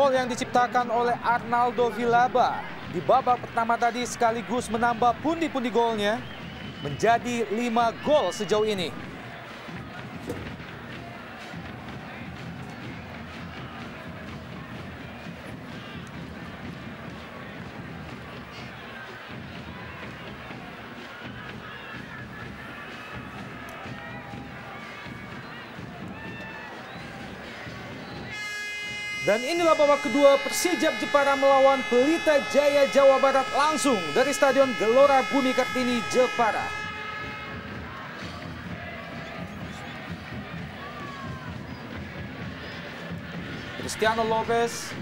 Gol yang diciptakan oleh Arnaldo Villalba di babak pertama tadi sekaligus menambah pundi-pundi golnya menjadi 5 gol sejauh ini. Dan inilah babak kedua Persijap Jepara melawan Pelita Jaya Jawa Barat langsung dari Stadion Gelora Bumi Kartini, Jepara. Cristiano Lopez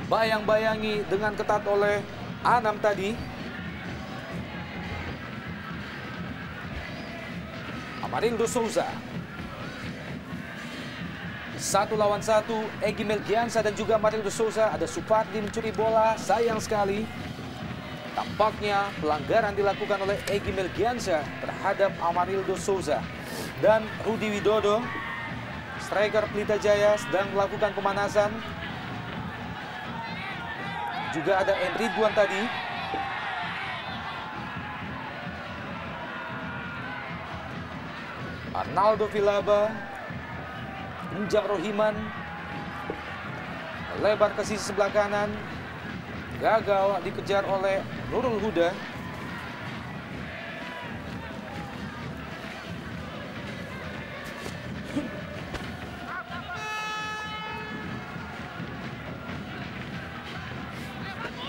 bayang-bayangi dengan ketat oleh Anam tadi. Amarildo Souza. 1 lawan 1, Egy Melgiansa dan juga Amarildo Souza. Ada Supardi mencuri bola, sayang sekali. Tampaknya pelanggaran dilakukan oleh Egy Melgiansa terhadap Amarildo Souza. Dan Rudi Widodo, striker Pelita Jaya, sedang melakukan pemanasan. Juga ada Ridwan tadi. Arnaldo Villalba. Injak Rohiman, lebar ke sisi sebelah kanan, gagal dikejar oleh Nurul Huda.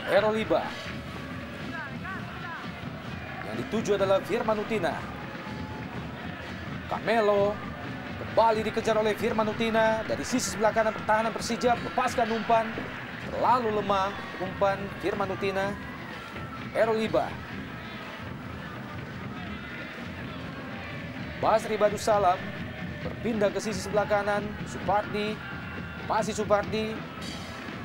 Eroliba, yang dituju adalah Firman Utina. Camelo kembali dikejar oleh Firman Utina dari sisi sebelah kanan pertahanan Persijap, lepaskan umpan, terlalu lemah umpan Firman Utina. Eroliba, Basri Badussalam berpindah ke sisi sebelah kanan, Supardi, masih Supardi,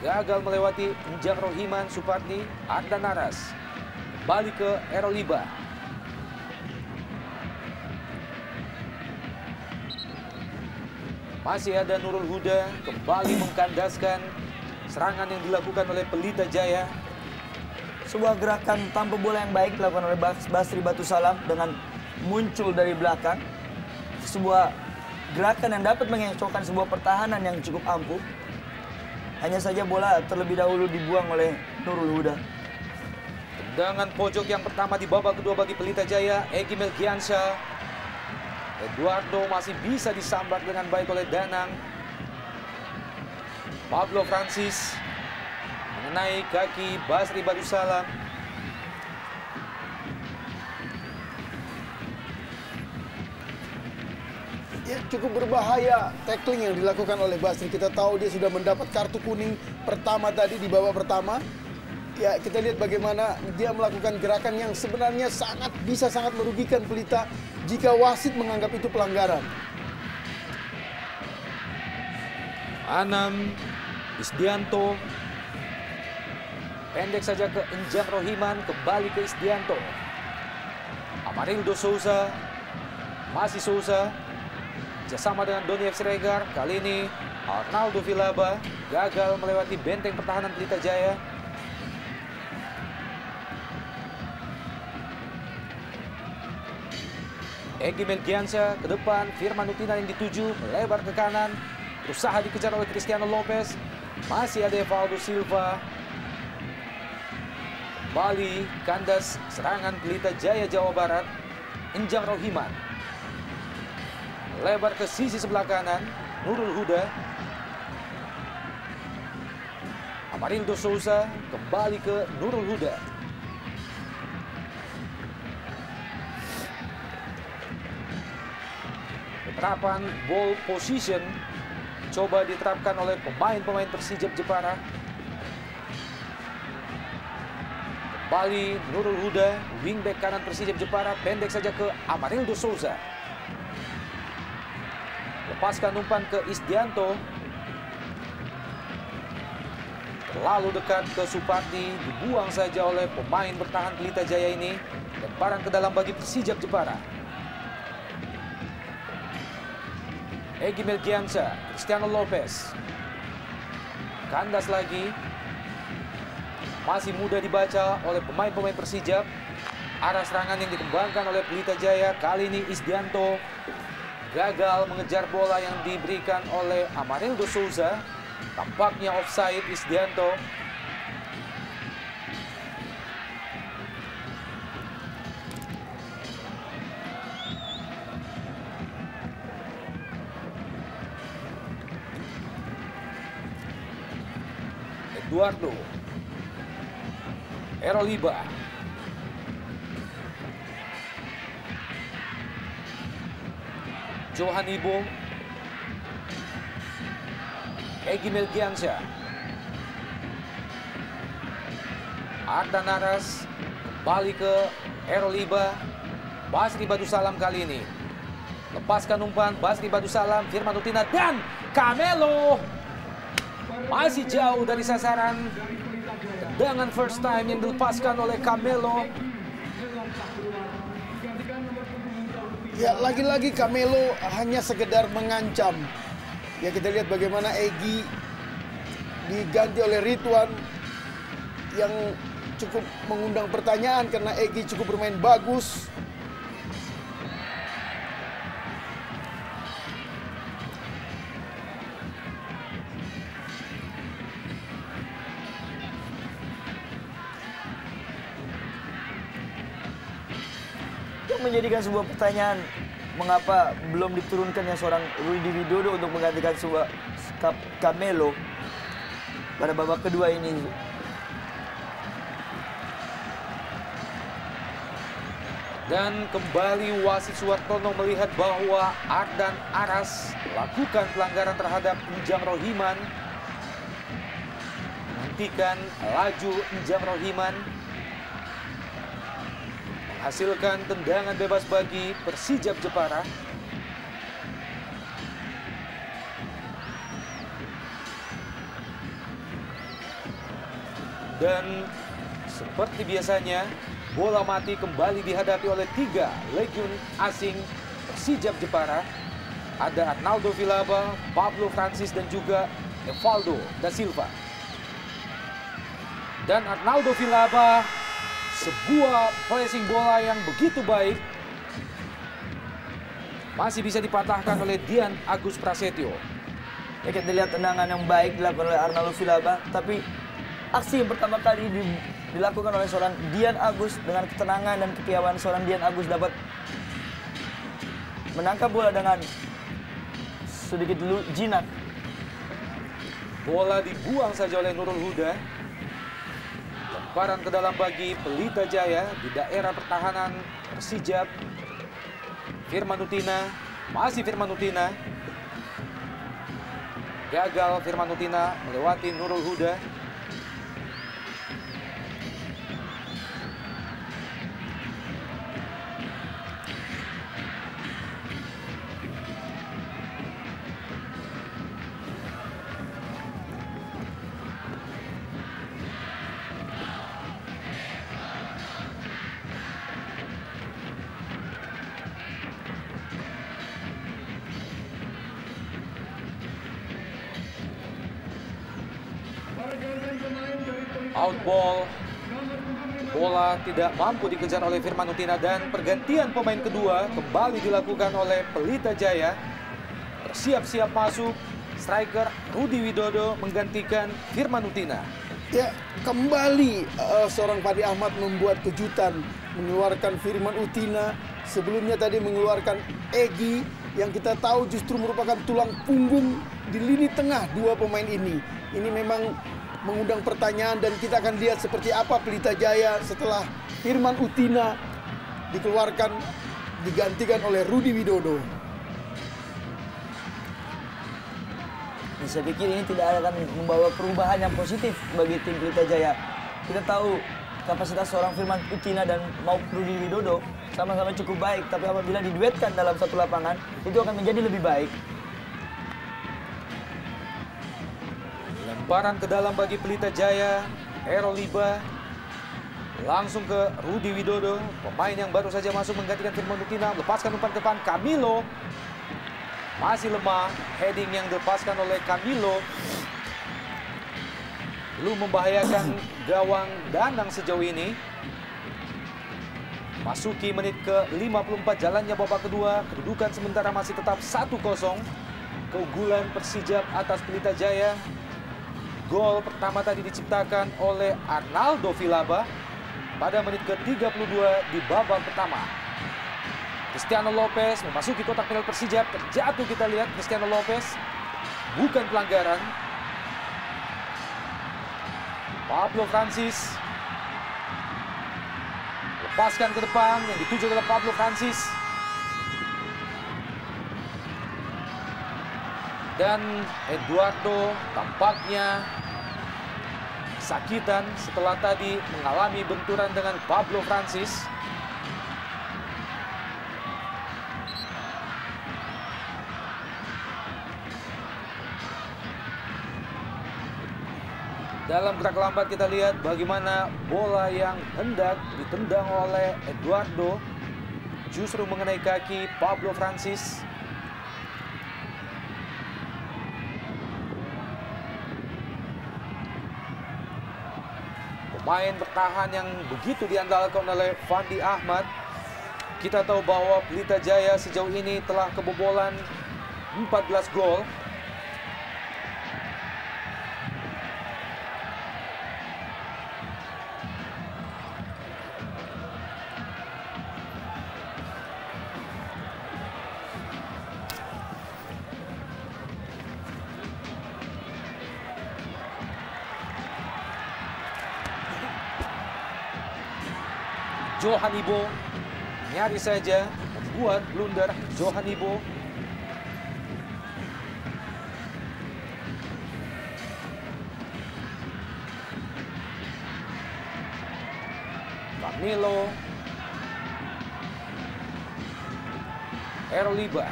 gagal melewati Injak Rohiman. Supardi, Ardan Naras, kembali ke Eroliba. Masih ada Nurul Huda, kembali mengkandaskan serangan yang dilakukan oleh Pelita Jaya. Sebuah gerakan tanpa bola yang baik dilakukan oleh Basri Badussalam dengan muncul dari belakang. Sebuah gerakan yang dapat mengecohkan sebuah pertahanan yang cukup ampuh. Hanya saja bola terlebih dahulu dibuang oleh Nurul Huda. Tendangan pojok yang pertama di babak kedua bagi Pelita Jaya, Egy Melgiansa. Eduardo masih bisa disambar dengan baik oleh Danang. Pablo Francis mengenai kaki Basri Badussalam. Ya, cukup berbahaya tackling yang dilakukan oleh Basri. Kita tahu dia sudah mendapat kartu kuning pertama tadi di babak pertama. Ya, kita lihat bagaimana dia melakukan gerakan yang sebenarnya bisa sangat merugikan Pelita jika wasit menganggap itu pelanggaran. Anam, Isdianto, pendek saja ke Injak Rohiman, kembali ke Isdianto. Amarildo Souza, masih Souza, bersama dengan Doni F. Siregar. Kali ini Arnaldo Villalba gagal melewati benteng pertahanan Pelita Jaya. Egy Melgiansa ke depan, Firman Utina yang dituju, melebar ke kanan, berusaha dikejar oleh Cristiano Lopez. Masih ada Evaldo Silva. Kembali kandas serangan Pelita Jaya Jawa Barat. Injak Rohiman melebar ke sisi sebelah kanan, Nurul Huda. Amarildo Souza kembali ke Nurul Huda. Penerapan ball position coba diterapkan oleh pemain-pemain Persijap Jepara. Kembali Nurul Huda, wingback kanan Persijap Jepara, pendek saja ke Amarildo Souza. Lepaskan umpan ke Isdianto. Terlalu dekat ke Supardi, dibuang saja oleh pemain bertahan Pelita Jaya ini. Lemparan ke dalam bagi Persijap Jepara. Egy Melgiansa, Cristiano Lopez. Kandas lagi. Masih mudah dibaca oleh pemain-pemain Persijap. Arah serangan yang dikembangkan oleh Pelita Jaya. Kali ini Isdianto gagal mengejar bola yang diberikan oleh Amarildo Souza. Tampaknya offside Isdianto. Eduardo Eroliba. Johan Ibo. Egy Melgiansyah. Ardan Aras kembali ke Eroliba. Basri Batu Salam kali ini. Lepaskan umpan Basri Batu Salam, Firman Utina dan Camelo. Masih jauh dari sasaran. Tendangan first time yang dilepaskan oleh Camelo. Ya, lagi-lagi Camelo hanya sekedar mengancam. Ya, kita lihat bagaimana Egy diganti oleh Ridwan yang cukup mengundang pertanyaan karena Egy cukup bermain bagus. Menjadikan sebuah pertanyaan, mengapa belum diturunkannya seorang Rudi Widodo untuk menggantikan sebuah Camelo pada babak kedua ini. Dan kembali wasit Suwartono melihat bahwa Ardan Aras melakukan pelanggaran terhadap Njam Rohiman. Menghentikan laju Njam Rohiman. Hasilkan tendangan bebas bagi Persijap Jepara. Dan seperti biasanya, bola mati kembali dihadapi oleh 3 legiun asing Persijap Jepara. Ada Arnaldo Vilaba, Pablo Francis dan juga Evaldo da Silva. Dan Arnaldo Vilaba, sebuah pressing bola yang begitu baik, masih bisa dipatahkan oleh Dian Agus Prasetyo. Ya, kita lihat tendangan yang baik dilakukan oleh Arnaldo Vilaba, tapi aksi yang pertama kali dilakukan oleh seorang Dian Agus dengan ketenangan dan kepiawaian seorang Dian Agus dapat menangkap bola dengan sedikit jinak. Bola dibuang saja oleh Nurul Huda. Lemparan ke dalam bagi Pelita Jaya di daerah pertahanan Persijap. Firman Utina, masih Firman Utina. Gagal Firman Utina melewati Nurul Huda. Out ball. Bola tidak mampu dikejar oleh Firman Utina dan pergantian pemain kedua kembali dilakukan oleh Pelita Jaya. Bersiap-siap masuk striker Rudi Widodo menggantikan Firman Utina. Ya, kembali seorang Fadi Ahmad membuat kejutan, mengeluarkan Firman Utina. Sebelumnya tadi mengeluarkan Egy yang kita tahu justru merupakan tulang punggung di lini tengah dua pemain ini. Ini memang mengundang pertanyaan dan kita akan lihat seperti apa Pelita Jaya setelah Firman Utina dikeluarkan digantikan oleh Rudi Widodo. Saya pikir ini tidak akan membawa perubahan yang positif bagi tim Pelita Jaya. Kita tahu kapasitas seorang Firman Utina dan Rudi Widodo sama-sama cukup baik, tapi apabila diduetkan dalam satu lapangan itu akan menjadi lebih baik. Lemparan ke dalam bagi Pelita Jaya, Eroliba langsung ke Rudi Widodo, pemain yang baru saja masuk menggantikan Firman Utina, lepaskan umpan ke depan Camilo. Masih lemah, heading yang dilepaskan oleh Camilo. belum membahayakan gawang Danang sejauh ini. Masuki menit ke-54 jalannya babak kedua. Kedudukan sementara masih tetap 1-0. Keunggulan Persijap atas Pelita Jaya. Gol pertama tadi diciptakan oleh Arnaldo Vilaba pada menit ke-32 di babak pertama. Cristiano Lopez memasuki kotak penalti Persijap. Terjatuh kita lihat Cristiano Lopez. Bukan pelanggaran. Pablo Francis lepaskan ke depan, yang dituju adalah Pablo Francis. Dan Eduardo tampaknya kesakitan setelah tadi mengalami benturan dengan Pablo Francis. Dalam gerak lambat kita lihat bagaimana bola yang hendak ditendang oleh Eduardo justru mengenai kaki Pablo Francis. Pemain bertahan yang begitu diandalkan oleh Fandi Ahmad. Kita tahu bahwa Pelita Jaya sejauh ini telah kebobolan 14 gol. Johan Ibo nyaris saja membuat blunder. Johan Ibo Camilo Eroliba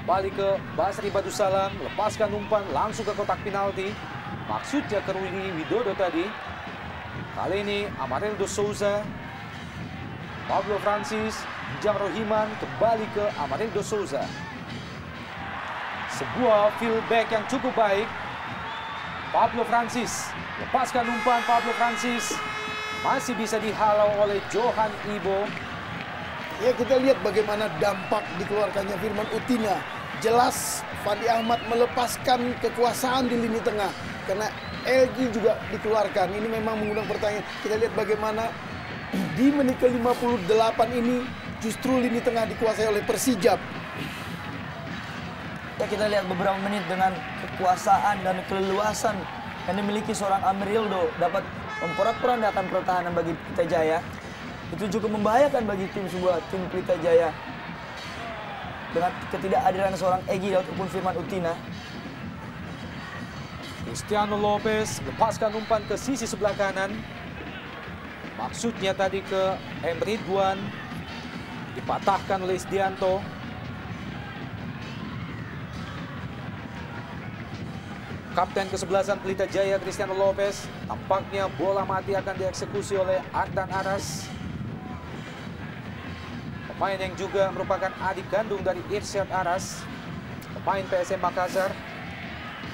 kembali ke Basri Badusalam, lepaskan umpan langsung ke kotak penalti. Maksudnya ke Rudi Widodo tadi. Kali ini Amarildo Souza, Pablo Francis, Jam Rohiman kembali ke Amarildo Souza. Sebuah fieldback yang cukup baik. Pablo Francis lepaskan umpan. Pablo Francis masih bisa dihalau oleh Johan Ibo. Ya, kita lihat bagaimana dampak dikeluarkannya Firman Utina. Jelas Fandi Ahmad melepaskan kekuasaan di lini tengah karena LG juga dikeluarkan. Ini memang mengundang pertanyaan. Kita lihat bagaimana di menit ke-58 ini justru lini tengah dikuasai oleh Persijap. Ya, kita lihat beberapa menit dengan kekuasaan dan keleluasan yang dimiliki seorang Amarildo dapat memporak-porandakan pertahanan bagi Pelita Jaya. Itu cukup membahayakan bagi sebuah tim Pelita Jaya. Dengan ketidakhadiran seorang Egy ataupun Firman Utina. Cristiano Lopez lepaskan umpan ke sisi sebelah kanan. Maksudnya tadi ke M. Ridwan. Dipatahkan oleh Isdianto. Kapten kesebelasan Pelita Jaya Cristiano Lopez. Tampaknya bola mati akan dieksekusi oleh Ardan Aras. Pemain yang juga merupakan adik kandung dari Irsyad Aras. Pemain PSM Makassar.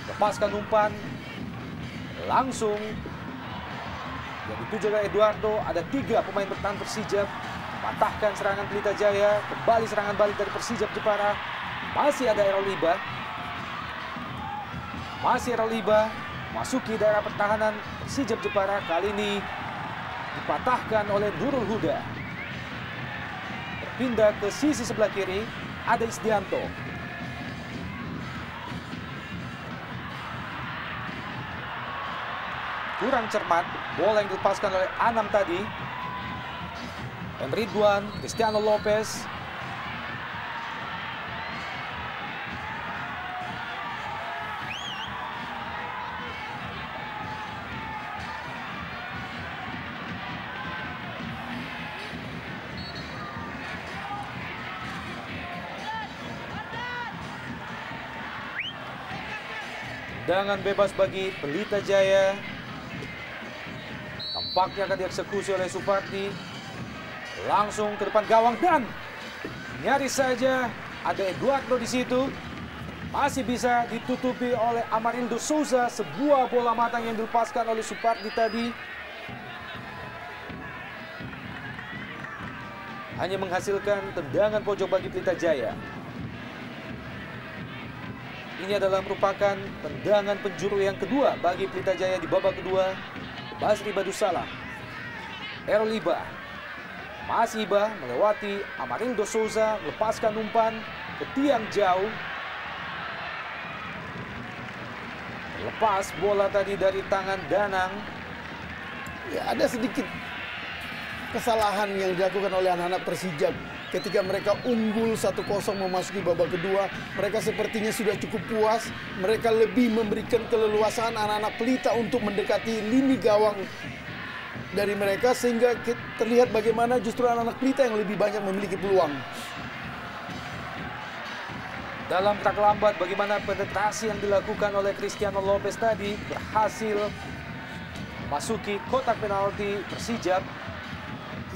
Lepaskan umpan. Langsung. Yang dituju oleh Eduardo. Ada 3 pemain bertahan Persijap. Patahkan serangan Pelita Jaya. Kembali serangan balik dari Persijap Jepara. Masih ada Eroliba. Masih Eroliba. Masuki daerah pertahanan Persijap Jepara. Kali ini dipatahkan oleh Nurul Huda. Pindah ke sisi sebelah kiri, ada Isdianto. Kurang cermat, bola yang dilepaskan oleh Anam tadi. M. Ridwan, Cristiano Lopez. Tendangan bebas bagi Pelita Jaya. Tampaknya akan dieksekusi oleh Supardi. Langsung ke depan gawang dan nyaris saja ada Eduardo di situ. Masih bisa ditutupi oleh Amarildo Souza. Sebuah bola matang yang dilepaskan oleh Supardi tadi. Hanya menghasilkan tendangan pojok bagi Pelita Jaya. Ini adalah merupakan tendangan penjuru yang kedua bagi Pelita Jaya di babak kedua. Basri Badusalam. Errol Iba. Masih Iba melewati Amarildo Souza, melepaskan umpan ke tiang jauh. Lepas bola tadi dari tangan Danang. Ya, ada sedikit kesalahan yang dilakukan oleh anak-anak Persijap. Ketika mereka unggul 1-0 memasuki babak kedua, mereka sepertinya sudah cukup puas. Mereka lebih memberikan keleluasaan anak-anak Pelita untuk mendekati lini gawang dari mereka, sehingga terlihat bagaimana justru anak-anak Pelita yang lebih banyak memiliki peluang. Dalam tak lambat bagaimana penetrasi yang dilakukan oleh Cristiano Lopez tadi berhasil masuki kotak penalti Persijap.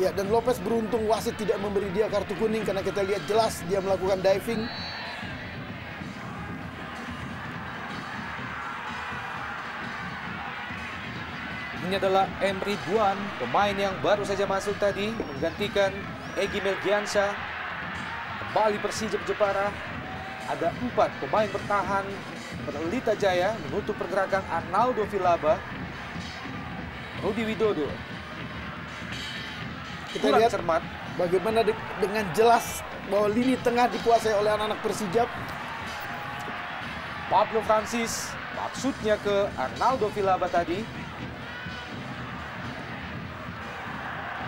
Ya, dan Lopez beruntung wasit tidak memberi dia kartu kuning karena kita lihat jelas dia melakukan diving. Ini adalah M. Ridwan, pemain yang baru saja masuk tadi menggantikan Egy Melgiansyah. Kembali Persijap Jepara. Ada 4 pemain bertahan Pelita Jaya menutup pergerakan Arnaldo Vilaba, Rudi Widodo. Kita Kurang lihat cermat. bagaimana dengan jelas bahwa lini tengah dikuasai oleh anak-anak Persijap. Pablo Francis maksudnya ke Arnaldo Vilaba tadi.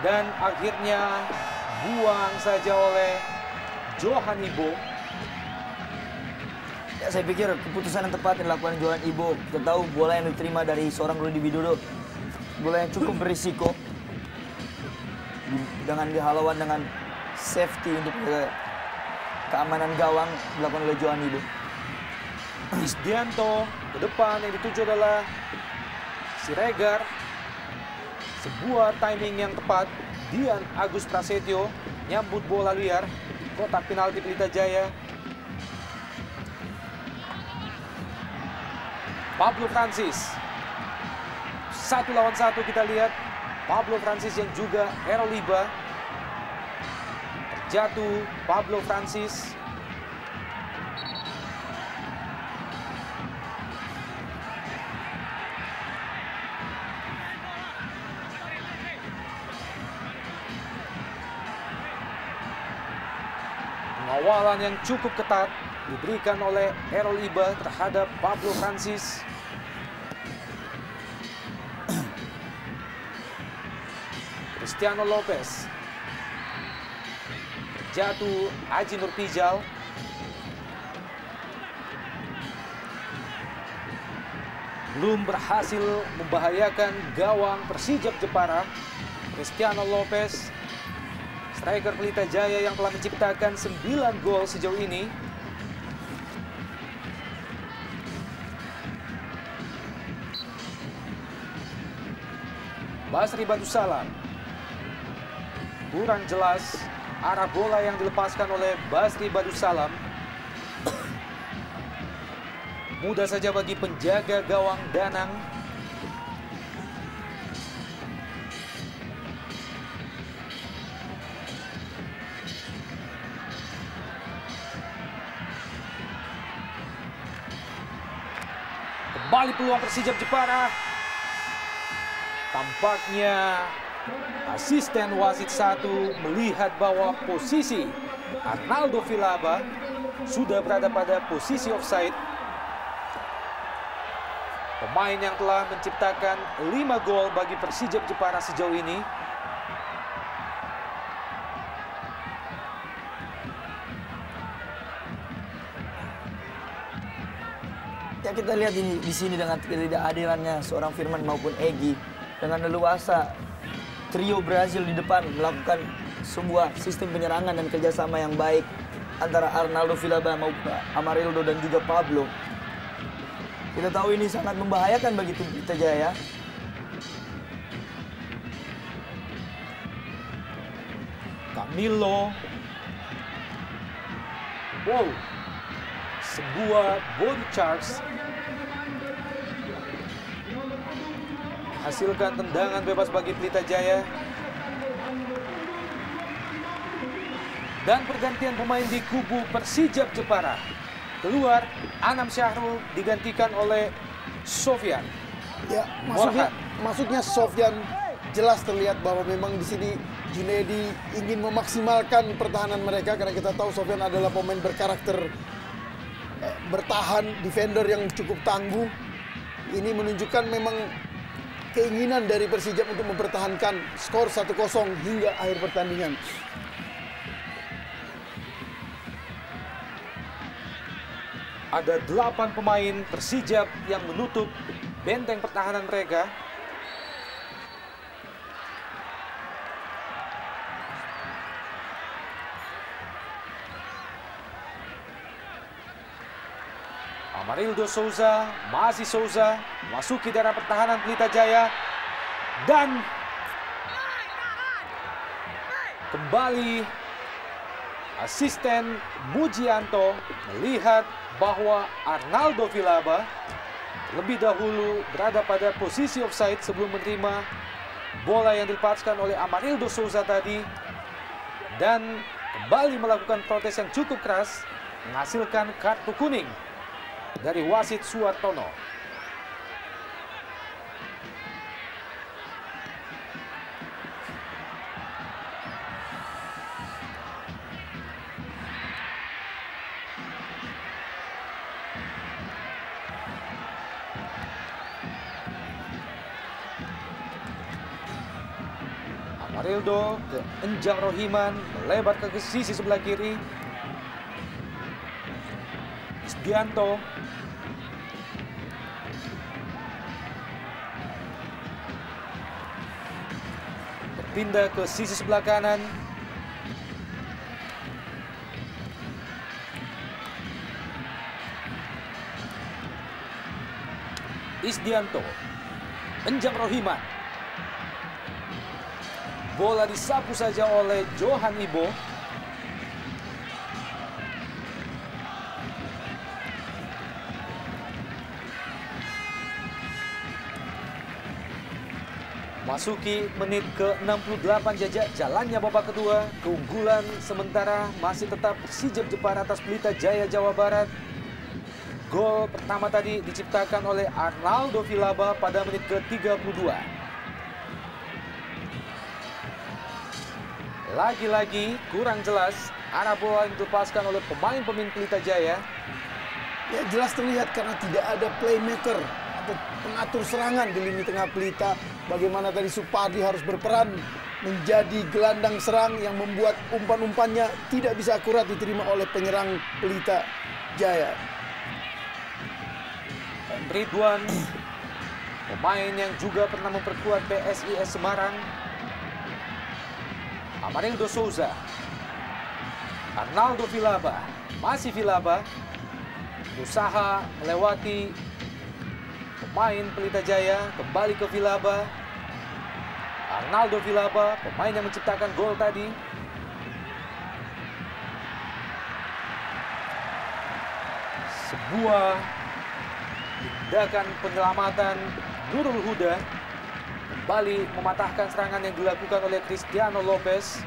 Dan akhirnya buang saja oleh Johan Ibo. Ya, saya pikir keputusan yang tepat yang dilakukan Johan Ibo. Kita tahu bola yang diterima dari seorang Rudi Widodo, bola yang cukup berisiko, dengan dihalauan dengan safety untuk keamanan gawang dilakukan oleh Johan Ibo. Isdianto ke depan, yang dituju adalah Siregar. Sebuah timing yang tepat. Dian Agus Prasetyo nyambut bola liar di kotak penalti Pelita Jaya. Pablo Francis. 1 lawan 1 kita lihat. Pablo Francis yang juga Errol Iba. Terjatuh Pablo Francis. Pengawalan yang cukup ketat diberikan oleh Errol Iba terhadap Pablo Francis. Cristiano Lopez. Jatuh Aji Nurpijal. Belum berhasil membahayakan gawang Persijap Jepara. Cristiano Lopez, striker Pelita Jaya yang telah menciptakan 9 gol sejauh ini. Basri Badusalam. Kurang jelas arah bola yang dilepaskan oleh Basri Badusalam. Mudah saja bagi penjaga gawang Danang. Kembali peluang Persijap Jepara. Tampaknya asisten wasit 1 melihat bahwa posisi Arnaldo Vilaba sudah berada pada posisi offside. Pemain yang telah menciptakan 5 gol bagi Persijap Jepara sejauh ini. Ya, kita lihat di sini dengan ketidakadilannya seorang Firman maupun Egy. Dengan leluasa trio Brazil di depan melakukan sebuah sistem penyerangan dan kerjasama yang baik antara Arnaldo Vilaba maupun Amarildo dan juga Pablo. Kita tahu ini sangat membahayakan bagi tim Pelita Jaya. Camilo. Wow. Sebuah body charge. Hasilkan tendangan bebas bagi Pelita Jaya. Dan pergantian pemain di kubu Persijap Jepara. Keluar Anam Syahrul digantikan oleh Sofyan. Ya, masuknya Sofyan jelas terlihat bahwa memang di sini Junaidi ingin memaksimalkan pertahanan mereka, karena kita tahu Sofyan adalah pemain berkarakter bertahan, defender yang cukup tangguh. Ini menunjukkan memang keinginan dari Persijap untuk mempertahankan skor 1-0 hingga akhir pertandingan. Ada 8 pemain Persijap yang menutup benteng pertahanan mereka. Amarildo Souza, masih Souza, masuki daerah pertahanan Pelita Jaya. Dan kembali asisten Mujianto melihat bahwa Arnaldo Vilaba lebih dahulu berada pada posisi offside sebelum menerima bola yang dilepaskan oleh Amarildo Souza tadi, dan kembali melakukan protes yang cukup keras, menghasilkan kartu kuning dari wasit Suartono. Amarildo ke Enjang Rohiman, melebar ke sisi sebelah kiri. Isdianto. Berpindah ke sisi sebelah kanan. Isdianto. Enjang Rohiman. Bola disapu saja oleh Johan Ibo. Masuki menit ke-68 jajak jalannya babak kedua. Keunggulan sementara masih tetap Persijap Jepara atas Pelita Jaya Jawa Barat. Gol pertama tadi diciptakan oleh Arnaldo Vilaba pada menit ke-32. Lagi-lagi kurang jelas arah bola yang dilepaskan oleh pemain-pemain Pelita Jaya. Ya, jelas terlihat karena tidak ada playmaker atau pengatur serangan di lini tengah Pelita. Bagaimana tadi Supardi harus berperan menjadi gelandang serang yang membuat umpan-umpannya tidak bisa akurat diterima oleh penyerang Pelita Jaya. Ridwan, pemain yang juga pernah memperkuat PSIS Semarang. Amarildo Souza. Arnaldo Vilaba. Masih Vilaba. Berusaha melewati pemain Pelita Jaya. Kembali ke Vilaba. Arnaldo Vilaba, pemain yang menciptakan gol tadi. Sebuah tindakan penyelamatan Nurul Huda kembali mematahkan serangan yang dilakukan oleh Cristiano Lopez.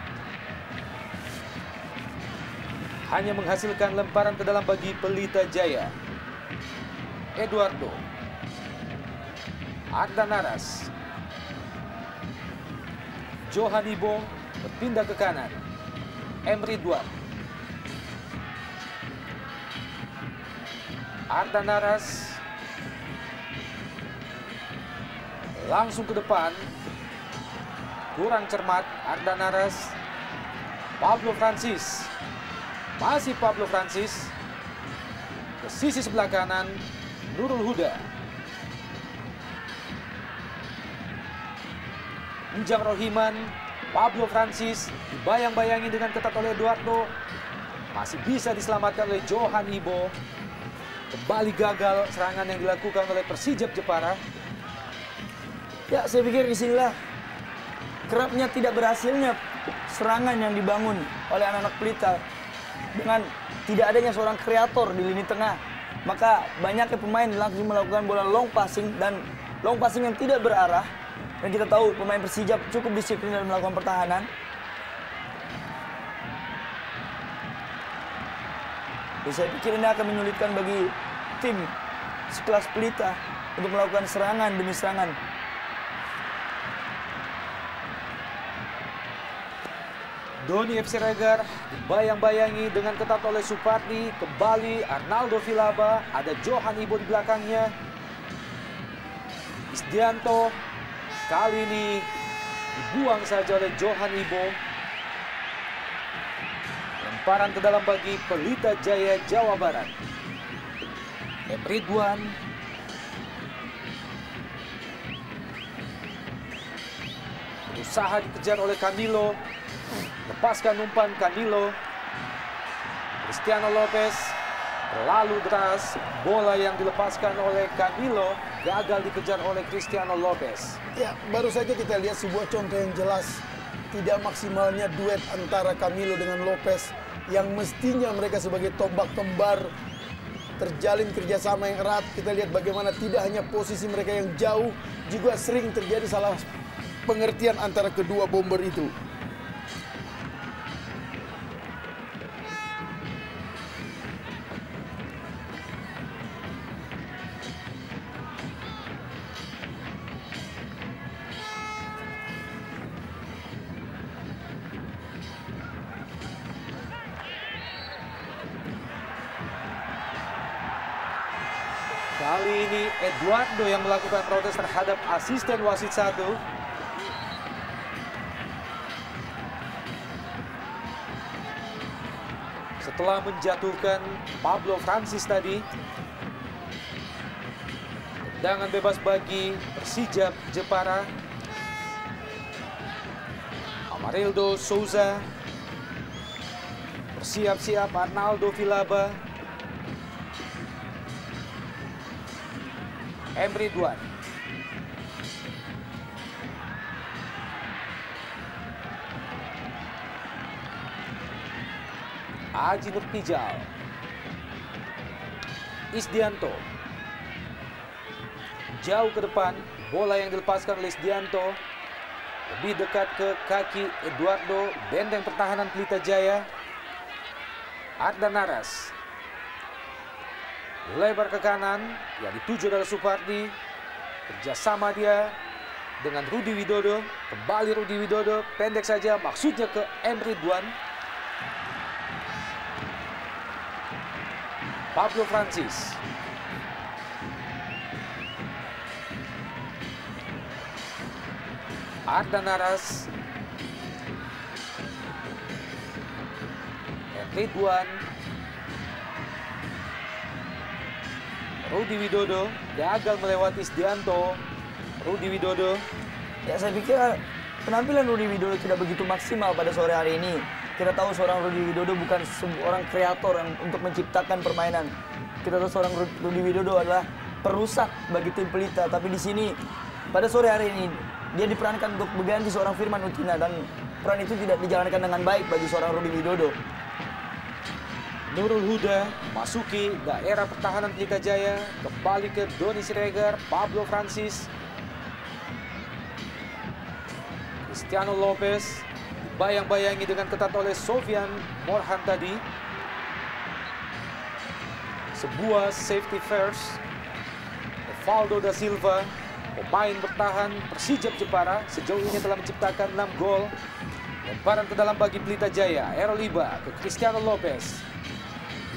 Hanya menghasilkan lemparan ke dalam bagi Pelita Jaya. Eduardo. Ardan Naras. Johan Ibo berpindah ke kanan. Ridwan. Ardan Naras. Langsung ke depan. Kurang cermat Ardan Naras. Pablo Francis. Masih Pablo Francis. Ke sisi sebelah kanan. Nurul Huda. Enjang Rohiman. Pablo Francis. Dibayang-bayangi dengan ketat oleh Eduardo. Masih bisa diselamatkan oleh Johan Ibo. Kembali gagal serangan yang dilakukan oleh Persijap Jepara. Ya, saya pikir disinilah kerapnya tidak berhasilnya serangan yang dibangun oleh anak-anak Pelita dengan tidak adanya seorang kreator di lini tengah, maka banyaknya pemain langsung melakukan bola long passing dan long passing yang tidak berarah. Dan kita tahu pemain Persija cukup disiplin dalam melakukan pertahanan. Jadi saya pikir ini akan menyulitkan bagi tim sekelas Pelita untuk melakukan serangan demi serangan. Doni FC Regar dibayang-bayangi dengan ketat oleh Supardi. Kembali Arnaldo Vilaba, ada Johan Ibo di belakangnya. Isdianto kali ini dibuang saja oleh Johan Ibo. Lemparan ke dalam bagi Pelita Jaya Jawa Barat. Ridwan. Berusaha dikejar oleh Camilo. Lepaskan umpan Camilo. Cristiano Lopez terlalu deras. Bola yang dilepaskan oleh Camilo gagal dikejar oleh Cristiano Lopez. Ya, baru saja kita lihat sebuah contoh yang jelas tidak maksimalnya duet antara Camilo dengan Lopez yang mestinya mereka sebagai tombak kembar terjalin kerjasama yang erat. Kita lihat bagaimana tidak hanya posisi mereka yang jauh, juga sering terjadi salah pengertian antara kedua bomber itu. Kali ini Eduardo yang melakukan protes terhadap asisten wasit 1. Setelah menjatuhkan Pablo Francis tadi. Tendangan bebas bagi Persija Jepara. Amarildo Souza. Bersiap-siap Arnaldo Vilaba. Ridwan. Aji Nurtijal. Isdianto. Jauh ke depan, bola yang dilepaskan oleh Isdianto. Lebih dekat ke kaki Eduardo, benteng pertahanan Pelita Jaya. Ardan Naras. Lebar ke kanan, yang dituju adalah Supardi. Kerjasama dia dengan Rudi Widodo. Kembali Rudi Widodo, pendek saja, maksudnya ke Ridwan. Pablo Francis. Ardan Naras. Ridwan. Rudi Widodo gagal melewati Isdianto. Rudi Widodo. Ya, saya pikir penampilan Rudi Widodo tidak begitu maksimal pada sore hari ini. Kita tahu seorang Rudi Widodo bukan seorang kreator yang untuk menciptakan permainan. Kita tahu seorang Rudi Widodo adalah perusak bagi tim Pelita. Tapi di sini pada sore hari ini dia diperankan untuk mengganti seorang Firman Utina dan peran itu tidak dijalankan dengan baik bagi seorang Rudi Widodo. Nurul Huda masuki daerah pertahanan Pelita Jaya. Kembali ke Doni Siregar, Pablo Francis. Cristiano Lopez dibayang-bayangi dengan ketat oleh Sofian Morhan tadi. Sebuah safety first. Evaldo da Silva, pemain bertahan Persija Jepara, sejauh ini telah menciptakan 6 gol. Lemparan ke dalam bagi Pelita Jaya. Eroliba ke Cristiano Lopez.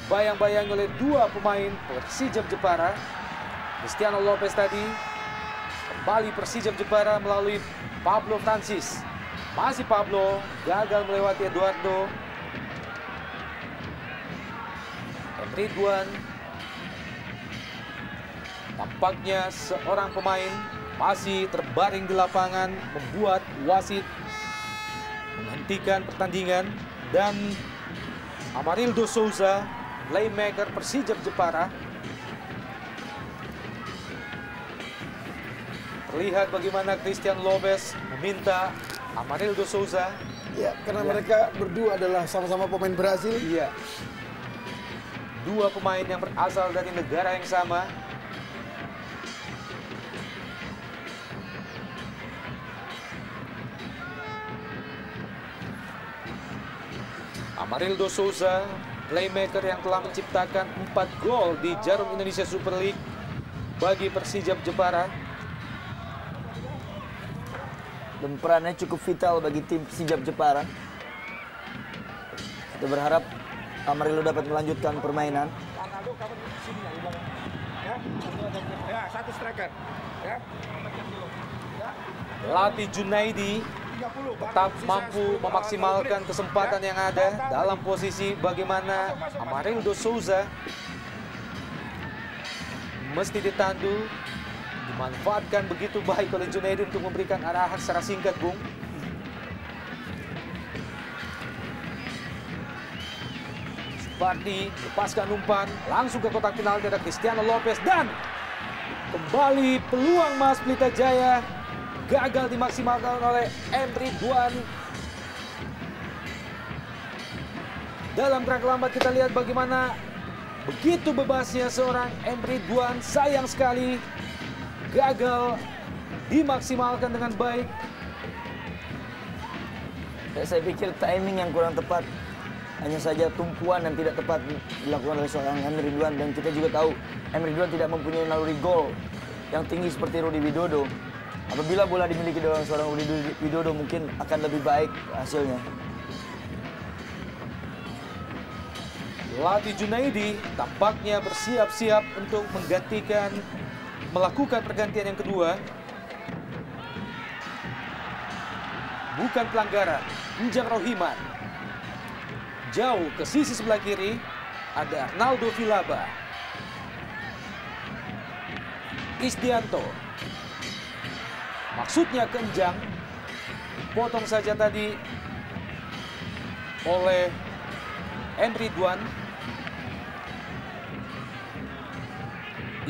Bayang-bayang oleh dua pemain Persija Jepara. Cristiano Lopez tadi. Kembali Persija Jepara melalui Pablo Francis. Masih Pablo, gagal melewati Eduardo. Ridwan. Tampaknya seorang pemain masih terbaring di lapangan, membuat wasit menghentikan pertandingan. Dan Amarildo Souza, playmaker Persija Jepara. Terlihat bagaimana Cristiano Lopez meminta Amarildo Souza. Ya, karena mereka berdua adalah sama-sama pemain Brazil. Iya. Dua pemain yang berasal dari negara yang sama. Amarildo Souza, playmaker yang telah menciptakan 4 gol di Jarum Indonesia Super League bagi Persijap Jepara. Dan perannya cukup vital bagi tim Persijap Jepara. Kita berharap Amarildo dapat melanjutkan permainan. Ya, satu striker. Ya. Lati Junaidi tetap mampu memaksimalkan kesempatan yang ada dalam posisi bagaimana Amarildo Souza mesti ditandu, dimanfaatkan begitu baik oleh Junaidi untuk memberikan arahan secara singkat, Bung. Supardi lepaskan umpan langsung ke kotak penalti, ada Cristiano Lopez dan kembali peluang Mas Pelita Jaya gagal dimaksimalkan oleh M. Ridwan. Dalam kerangka lambat kita lihat bagaimana begitu bebasnya seorang M. Ridwan, sayang sekali gagal dimaksimalkan dengan baik. Saya pikir timing yang kurang tepat, hanya saja tumpuan dan tidak tepat dilakukan oleh seorang M. Ridwan, dan kita juga tahu M. Ridwan tidak mempunyai naluri gol yang tinggi seperti Rudi Widodo. Apabila bola dimiliki oleh seorang Rudi Widodo mungkin akan lebih baik hasilnya. Lati Junaidi tampaknya bersiap-siap untuk melakukan pergantian yang kedua. Bukan pelanggaran, Njang Rohiman. Jauh ke sisi sebelah kiri, ada Arnaldo Vilaba. Isdianto. Maksudnya ke Njang. Potong saja tadi oleh M. Ridwan.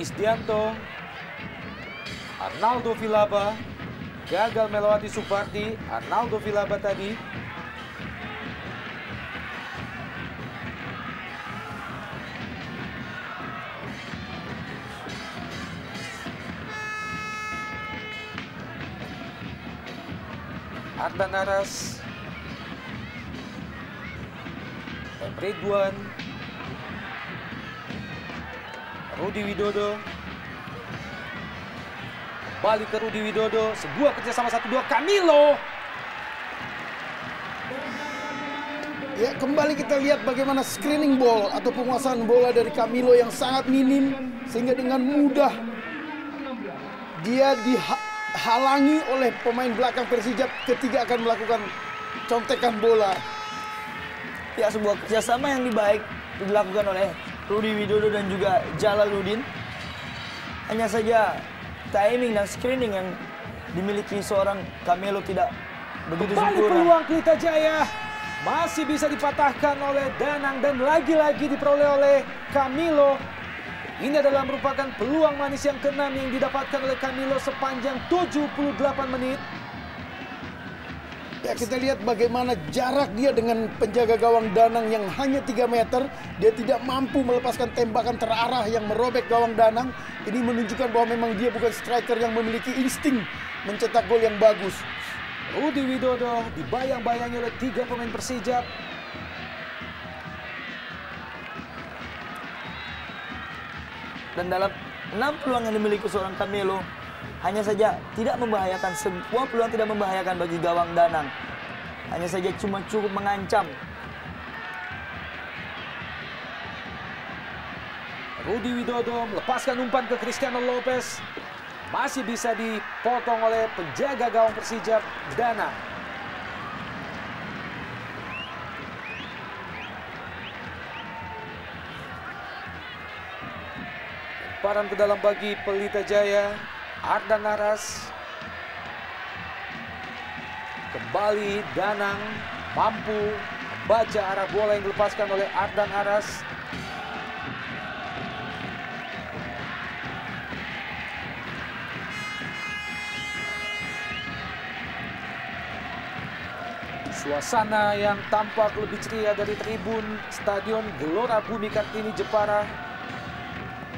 Isdianto. Arnaldo Vilaba. Gagal melewati Supardi. Arnaldo Vilaba tadi. Ardan Aras, M. Ridwan, Rudi Widodo, kembali ke Rudi Widodo, sebuah kerjasama 1-2, Camilo. Ya, kembali kita lihat bagaimana screening ball atau penguasaan bola dari Camilo yang sangat minim, sehingga dengan mudah dia dihalangi oleh pemain belakang Persijap ketika akan melakukan contekan bola. Ya, sebuah kerjasama yang baik dilakukan oleh Rudi Widodo dan juga Jalaluddin. Hanya saja timing dan screening yang dimiliki seorang Camilo tidak begitu Kembali sempurna. peluang Pelita Jaya masih bisa dipatahkan oleh Danang dan lagi-lagi diperoleh oleh Camilo. Ini adalah merupakan peluang manis yang ke-6 yang didapatkan oleh Camilo sepanjang 78 menit. Ya, kita lihat bagaimana jarak dia dengan penjaga gawang Danang yang hanya 3 meter. Dia tidak mampu melepaskan tembakan terarah yang merobek gawang Danang. Ini menunjukkan bahwa memang dia bukan striker yang memiliki insting mencetak gol yang bagus. Rudi Widodo dibayang-bayangi oleh 3 pemain Persijap. Dan dalam 6 peluang yang dimiliki seorang Camilo, hanya saja tidak membahayakan, sebuah peluang tidak membahayakan bagi gawang Danang. Hanya saja cuma cukup mengancam. Rudi Widodo melepaskan umpan ke Cristiano Lopez. Masih bisa dipotong oleh penjaga gawang Persijap, Danang. Lemparan ke dalam bagi Pelita Jaya, Ardan Aras. Kembali Danang mampu membaca arah bola yang dilepaskan oleh Ardan Aras. Suasana yang tampak lebih ceria dari tribun Stadion Gelora Bumi Kartini Jepara.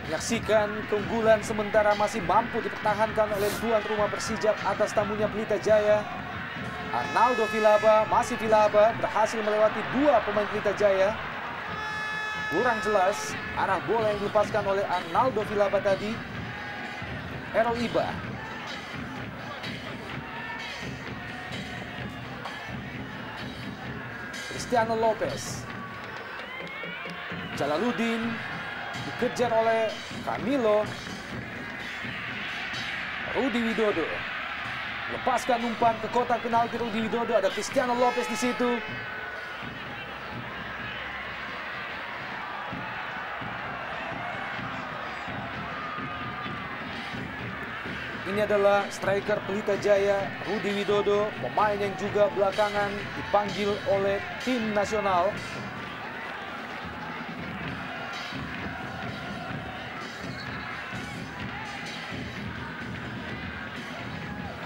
Menyaksikan keunggulan sementara masih mampu dipertahankan oleh tuan rumah Persijap atas tamunya Pelita Jaya. Arnaldo Vilaba, masih Vilaba, berhasil melewati dua pemain Pelita Jaya. Kurang jelas arah bola yang dilepaskan oleh Arnaldo Vilaba tadi. Errol Iba. Cristiano Lopez. Jalaluddin dikejar oleh Camilo. Rudi Widodo lepaskan umpan ke kotak penalti. Rudi Widodo, ada Cristiano Lopez di situ. Ini adalah striker Pelita Jaya, Rudi Widodo, pemain yang juga belakangan dipanggil oleh tim nasional.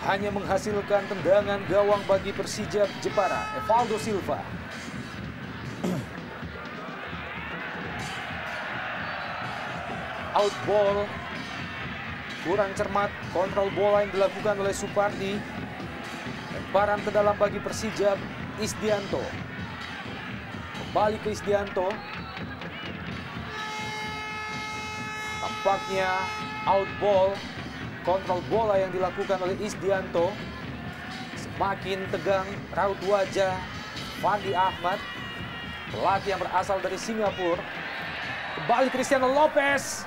Hanya menghasilkan tendangan gawang bagi Persijap Jepara, Evaldo Silva. Out ball. Kurang cermat kontrol bola yang dilakukan oleh Supardi. Lemparan ke dalam bagi Persijap, Isdianto. Kembali ke Isdianto. Tampaknya out ball. Kontrol bola yang dilakukan oleh Isdianto. Semakin tegang raut wajah Fandi Ahmad, pelatih yang berasal dari Singapura. Kembali Cristiano Lopez.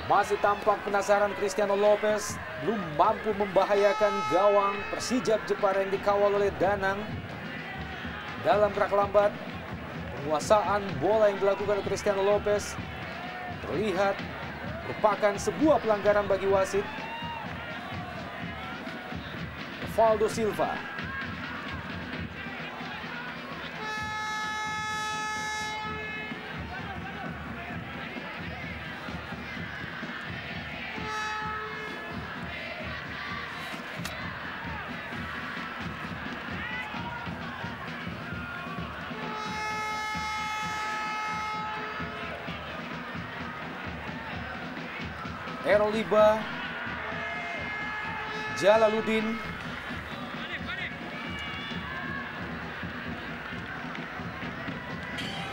Masih tampak penasaran Cristiano Lopez, belum mampu membahayakan gawang Persijap Jepara yang dikawal oleh Danang. Dalam gerak lambat, penguasaan bola yang dilakukan oleh Cristiano Lopez terlihat merupakan sebuah pelanggaran bagi wasit. Evaldo Silva. Errol Iba, Jalaluddin,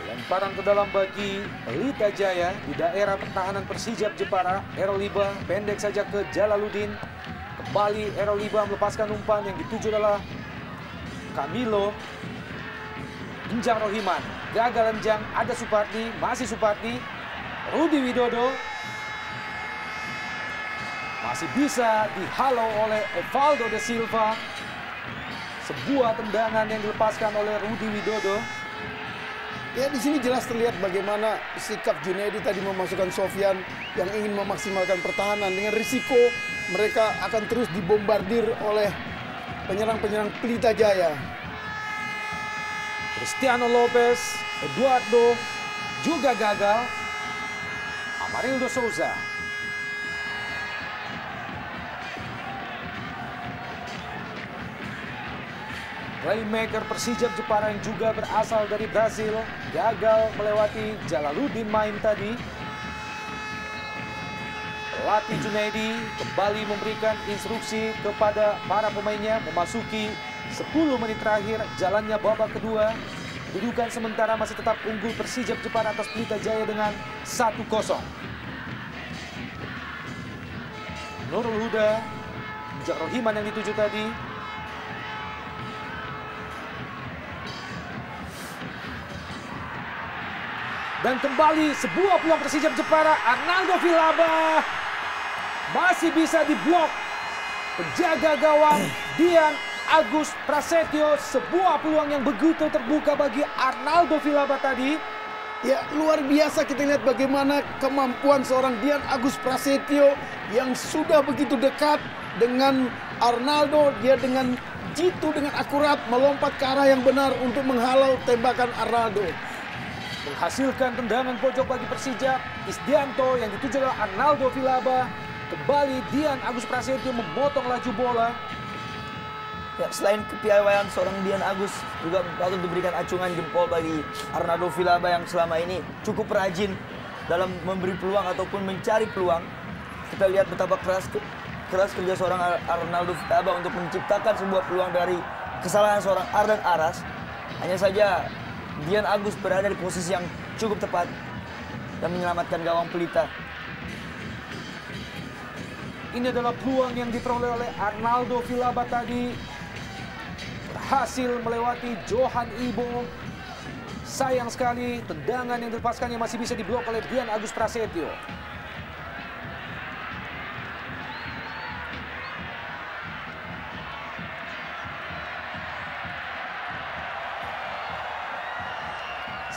lemparan ke dalam bagi Pelita Jaya di daerah pertahanan Persijap Jepara. Errol Iba pendek saja ke Jalaluddin. Kembali Errol Iba melepaskan umpan yang dituju adalah Camilo. Enjang Rohiman, gagal enjang, ada Supardi, masih Supardi. Rudi Widodo masih bisa dihalau oleh Evaldo de Silva. Sebuah tendangan yang dilepaskan oleh Rudi Widodo. Ya, di sini jelas terlihat bagaimana sikap Junaidi tadi memasukkan Sofyan yang ingin memaksimalkan pertahanan. Dengan risiko mereka akan terus dibombardir oleh penyerang-penyerang Pelita Jaya. Cristiano Lopez, Eduardo juga gagal. Amarildo Souza. Playmaker Persijap Jepara yang juga berasal dari Brasil gagal melewati Jalaluddin main tadi. Pelatih Junaidi kembali memberikan instruksi kepada para pemainnya memasuki 10 menit terakhir jalannya babak kedua. Kedudukan sementara masih tetap unggul Persijap Jepara atas Pelita Jaya dengan 1-0. Nurul Huda, Enjang Rohiman yang dituju tadi. Dan kembali sebuah peluang Persijap Jepara. Arnaldo Vilaba masih bisa diblok penjaga gawang Dian Agus Prasetyo. Sebuah peluang yang begitu terbuka bagi Arnaldo Vilaba tadi. Ya, luar biasa kita lihat bagaimana kemampuan seorang Dian Agus Prasetyo yang sudah begitu dekat dengan Arnaldo. Dia dengan jitu, dengan akurat melompat ke arah yang benar untuk menghalau tembakan Arnaldo. menghasilkan tendangan pojok bagi Persija. Isdianto yang dituju oleh Arnaldo Vilaba. Kembali Dian Agus Prasetyo memotong laju bola. Ya, selain kepiawaian seorang Dian Agus, juga patut diberikan acungan jempol bagi Arnaldo Vilaba yang selama ini cukup rajin dalam memberi peluang ataupun mencari peluang. Kita lihat betapa keras kerja seorang Arnaldo Vilaba untuk menciptakan sebuah peluang dari kesalahan seorang Ardan Aras. Hanya saja Dian Agus berada di posisi yang cukup tepat dan menyelamatkan gawang Pelita. Ini adalah peluang yang diperoleh oleh Arnaldo Vilaba tadi. Berhasil melewati Johan Ibo. Sayang sekali tendangan yang dilepaskannya masih bisa diblok oleh Dian Agus Prasetyo.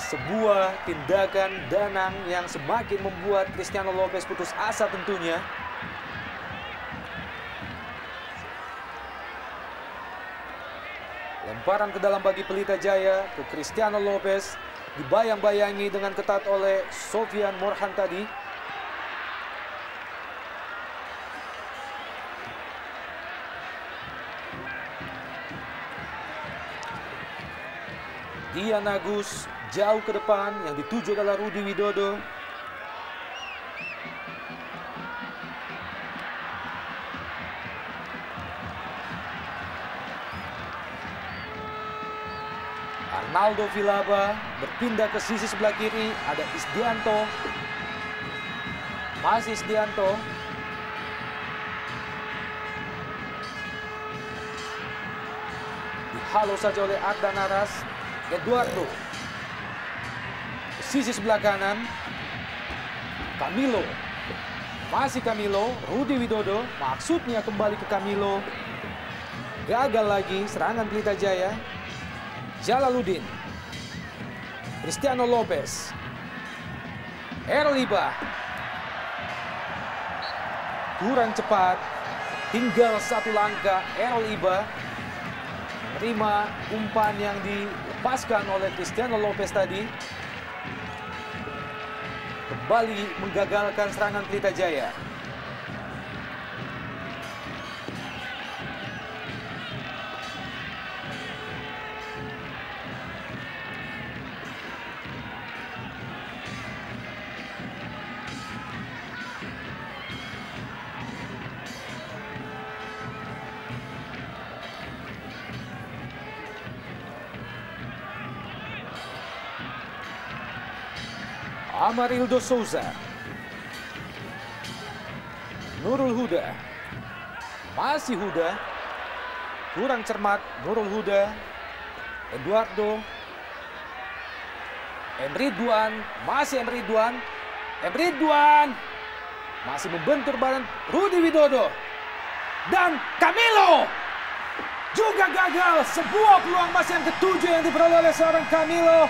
Sebuah tindakan Danang yang semakin membuat Cristiano Lopez putus asa tentunya. Lemparan ke dalam bagi Pelita Jaya ke Cristiano Lopez. Dibayang-bayangi dengan ketat oleh Sofian Morhan tadi. Dian Agus jauh ke depan, yang dituju adalah Rudi Widodo. Arnaldo Vilaba berpindah ke sisi sebelah kiri, ada Isdianto. Masih Isdianto. Dihalau saja oleh Ardan Aras. Eduardo. Sisi sebelah kanan. Camilo. Masih Camilo. Rudi Widodo. Maksudnya kembali ke Camilo. Gagal lagi serangan Pelita Jaya. Jalaluddin. Cristiano Lopez. Errol Iba. Kurang cepat. Tinggal satu langkah. Errol Iba menerima umpan yang dilepaskan oleh Cristiano Lopez tadi. Kembali menggagalkan serangan Pelita Jaya. Amarildo Souza. Nurul Huda. Masih Huda. Kurang cermat Nurul Huda. Eduardo. Emridwan. Masih Emridwan. Emridwan. Masih membentur badan Rudi Widodo. Dan Camilo. Juga gagal. Sebuah peluang emas yang ketujuh yang diperoleh oleh seorang Camilo.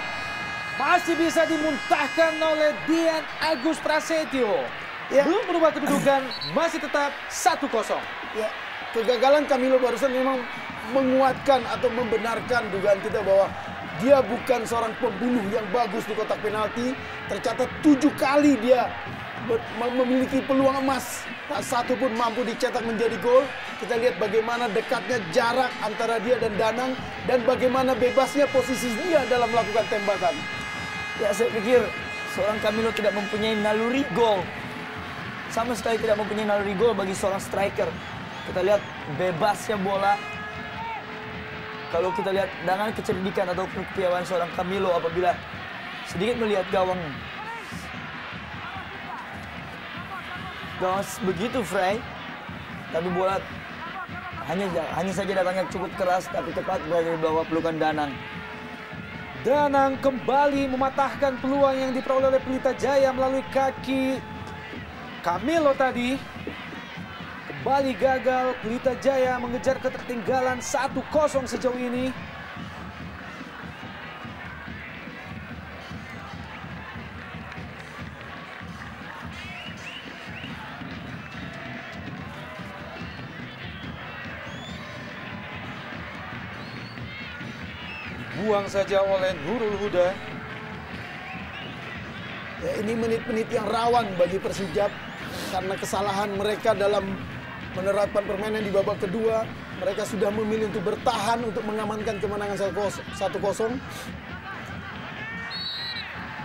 Masih bisa dimuntahkan oleh Dian Agus Prasetyo. Ya. Belum berubah kedudukan, masih tetap 1-0. Ya, kegagalan Camilo barusan memang menguatkan atau membenarkan dugaan kita bahwa dia bukan seorang pembunuh yang bagus di kotak penalti. Tercatat 7 kali dia memiliki peluang emas. Tak satu pun mampu dicetak menjadi gol. Kita lihat bagaimana dekatnya jarak antara dia dan Danang. Dan bagaimana bebasnya posisi dia dalam melakukan tembakan. Ya, saya pikir seorang Camilo tidak mempunyai naluri gol. Sama sekali tidak mempunyai naluri gol bagi seorang striker. Kita lihat bebasnya bola. Kalau kita lihat dengan kecerdikan atau kepiawaian seorang Camilo apabila sedikit melihat gawang begitu fray, tapi bola hanya saja datangnya cukup keras tapi tepat berada di bawah pelukan Danang. Danang kembali mematahkan peluang yang diperoleh oleh Pelita Jaya melalui kaki Camilo tadi. Kembali gagal, Pelita Jaya mengejar ketertinggalan 1-0 sejauh ini. Buang saja oleh Nurul Huda. ini menit-menit yang rawan bagi Persijap karena kesalahan mereka dalam menerapkan permainan di babak kedua. Mereka sudah memilih untuk bertahan untuk mengamankan kemenangan 1-0.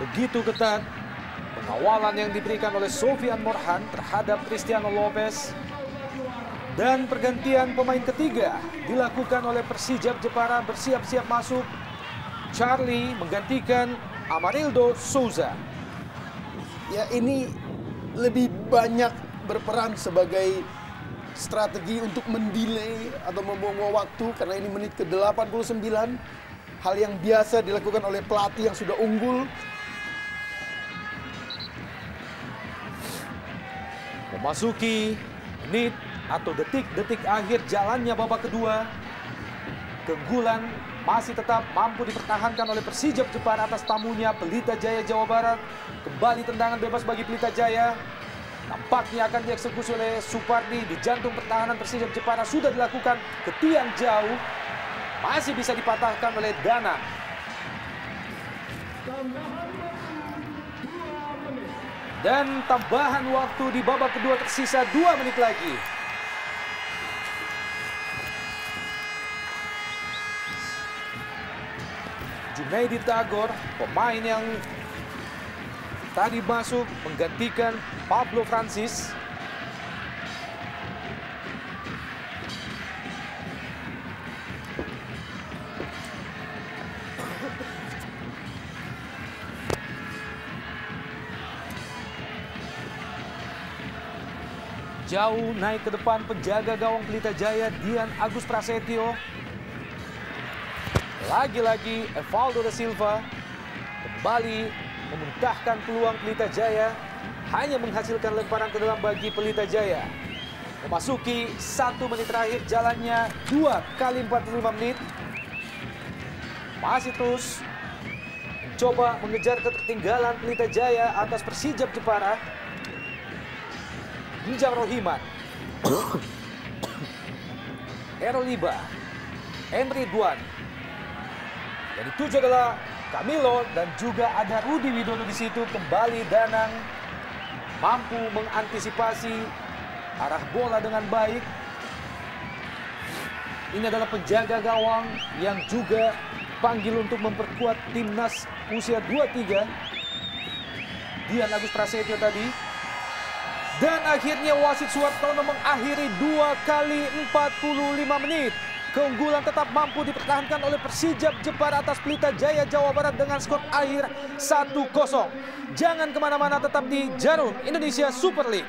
Begitu ketat pengawalan yang diberikan oleh Sofyan Morhan terhadap Cristiano Lopez. Dan pergantian pemain ketiga dilakukan oleh Persijap Jepara, bersiap-siap masuk. Charlie menggantikan Amarildo Souza. Ya, ini lebih banyak berperan sebagai strategi untuk mendelay atau membuang waktu karena ini menit ke-89. Hal yang biasa dilakukan oleh pelatih yang sudah unggul. Memasuki menit atau detik-detik akhir jalannya babak kedua. Keunggulan masih tetap mampu dipertahankan oleh Persijap Jepara atas tamunya Pelita Jaya Jawa Barat. Kembali tendangan bebas bagi Pelita Jaya. Nampaknya akan dieksekusi oleh Supardi. Di jantung pertahanan Persijap Jepara sudah dilakukan ke tiang jauh. Masih bisa dipatahkan oleh Danang. Dan tambahan waktu di babak kedua tersisa 2 menit lagi. Junaidi Tagor, pemain yang tadi masuk menggantikan Pablo Francis. Jauh naik ke depan penjaga gawang Pelita Jaya, Dian Agus Prasetyo. Lagi-lagi Evaldo da Silva kembali memuntahkan peluang Pelita Jaya, hanya menghasilkan lemparan ke dalam bagi Pelita Jaya. Memasuki 1 menit terakhir jalannya 2 kali 45 menit. Masih terus mencoba mengejar ketertinggalan Pelita Jaya atas Persijap Jepara. Hinjam Rohiman, Eroliba, Henry Duan. Yang dituju adalah Camilo dan juga ada Rudi Widodo di situ. Kembali Danang mampu mengantisipasi arah bola dengan baik. Ini adalah penjaga gawang yang juga panggil untuk memperkuat timnas usia 23. Dian Agus Prasetyo tadi. Dan akhirnya wasit Suartono mengakhiri 2 kali 45 menit. Keunggulan tetap mampu dipertahankan oleh Persijap Jepara atas Pelita Jaya Jawa Barat dengan skor akhir 1-0. Jangan kemana-mana, tetap di Jarum Indonesia Super League.